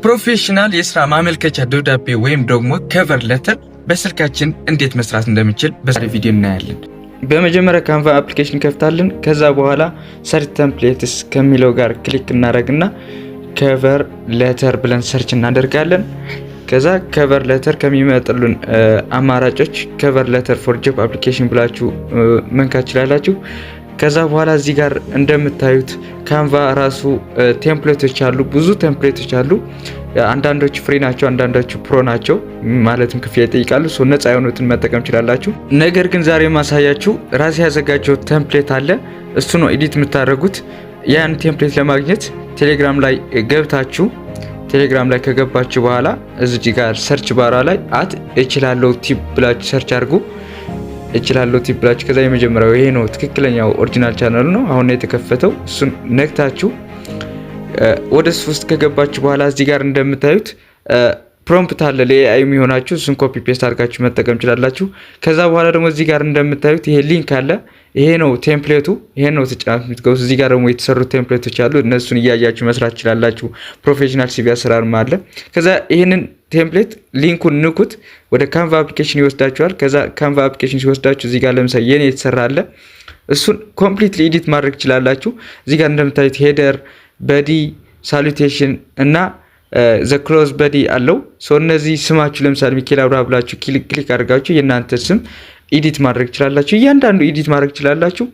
ፕሮፌሽናል የስራ ማመልከቻ ደብዳቤ ወይም ደግሞ ከቨር ሌተር በስልካችን እንዴት መስራት እንደምንችል በዛሬ ቪዲዮ እናያለን። በመጀመሪያ ካንቫ አፕሊኬሽን ከፍታለን። ከዛ በኋላ ሰርች ቴምፕሌትስ ከሚለው ጋር ክሊክ እናደርግና ከቨር ሌተር ብለን ሰርች እናደርጋለን። ከዛ ከቨር ሌተር ከሚመጡልን አማራጮች ከቨር ሌተር ፎር ጆብ አፕሊኬሽን ብላችሁ መንካት ትችላላችሁ። ከዛ በኋላ እዚህ ጋር እንደምታዩት ካንቫ ራሱ ቴምፕሌቶች አሉ፣ ብዙ ቴምፕሌቶች አሉ። አንዳንዶቹ ፍሪ ናቸው፣ አንዳንዶቹ ፕሮ ናቸው፣ ማለትም ክፍያ ይጠይቃሉ። ነፃ የሆኑትን መጠቀም ትችላላችሁ። ነገር ግን ዛሬ ማሳያችሁ ራሴ ያዘጋጀው ቴምፕሌት አለ። እሱ ነው ኤዲት የምታደርጉት። ያን ቴምፕሌት ለማግኘት ቴሌግራም ላይ ገብታችሁ ቴሌግራም ላይ ከገባችሁ በኋላ እዚህ ጋር ሰርች ባራ ላይ እችላለሁ ቲፕ ብላችሁ ሰርች አድርጉ። እችላለሁ ቲፕ ብላችሁ ከዛ የመጀመሪያው ይሄ ነው፣ ትክክለኛው ኦሪጂናል ቻናል ነው አሁን የተከፈተው። እሱን ነክታችሁ ወደ እሱ ውስጥ ከገባችሁ በኋላ እዚህ ጋር እንደምታዩት ፕሮምፕት አለ ለኤአይ የሚሆናችሁ። እሱን ኮፒ ፔስት አድርጋችሁ መጠቀም ትችላላችሁ። ከዛ በኋላ ደግሞ እዚህ ጋር እንደምታዩት ይሄ ሊንክ አለ። ይሄ ነው ቴምፕሌቱ፣ ይሄ ነው ተጫናት የምትገቡት። እዚህ ጋር ደግሞ የተሰሩ ቴምፕሌቶች አሉ፣ እነሱን እያያችሁ መስራት ትችላላችሁ። ፕሮፌሽናል ሲቪ አሰራርም አለ። ከዛ ይሄንን ቴምፕሌት ሊንኩን ንኩት፣ ወደ ካንቫ አፕሊኬሽን ይወስዳችኋል። ከዛ ካንቫ አፕሊኬሽን ሲወስዳችሁ እዚህ ጋር ለምሳሌ የኔ የተሰራ አለ፣ እሱን ኮምፕሊትሊ ኤዲት ማድረግ ትችላላችሁ። እዚህ ጋር እንደምታዩት ሄደር፣ በዲ፣ ሳሉቴሽን እና ዘ ክሎዝ በዲ አለው። እነዚህ ስማችሁ ለምሳሌ ሚካኤል አብርሃ ብላችሁ ክሊክ አድርጋችሁ የእናንተ ስም ኤዲት ማድረግ ትችላላችሁ። እያንዳንዱ ኤዲት ማድረግ ትችላላችሁ።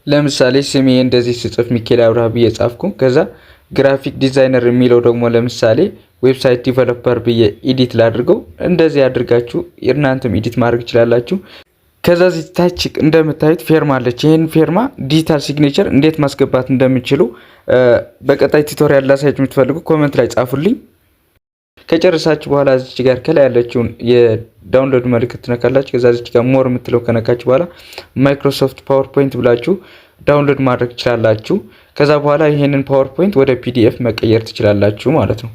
ለምሳሌ ስሜ እንደዚህ ስጽፍ ሚካኤል አብርሃ ብዬ ጻፍኩ። ከዛ ግራፊክ ዲዛይነር የሚለው ደግሞ ለምሳሌ ዌብሳይት ዲቨሎፐር ብዬ ኤዲት ላድርገው። እንደዚህ አድርጋችሁ እናንተም ኤዲት ማድረግ ትችላላችሁ። ከዛ እዚህ ታች እንደምታዩት ፌርማ አለች። ይሄን ፌርማ ዲጂታል ሲግኔቸር እንዴት ማስገባት እንደምትችሉ በቀጣይ ቱቶሪያል ላሳያችሁ የምትፈልጉ ኮሜንት ላይ ጻፉልኝ። ከጨረሳችሁ በኋላ እዚህ ጋር ከላይ ያለችውን የዳውንሎድ ምልክት ትነካላችሁ። ከዛ እዚህ ጋር ሞር የምትለው ከነካችሁ በኋላ ማይክሮሶፍት ፓወርፖይንት ብላችሁ ዳውንሎድ ማድረግ ትችላላችሁ። ከዛ በኋላ ይሄንን ፓወርፖይንት ወደ ፒዲኤፍ መቀየር ትችላላችሁ ማለት ነው።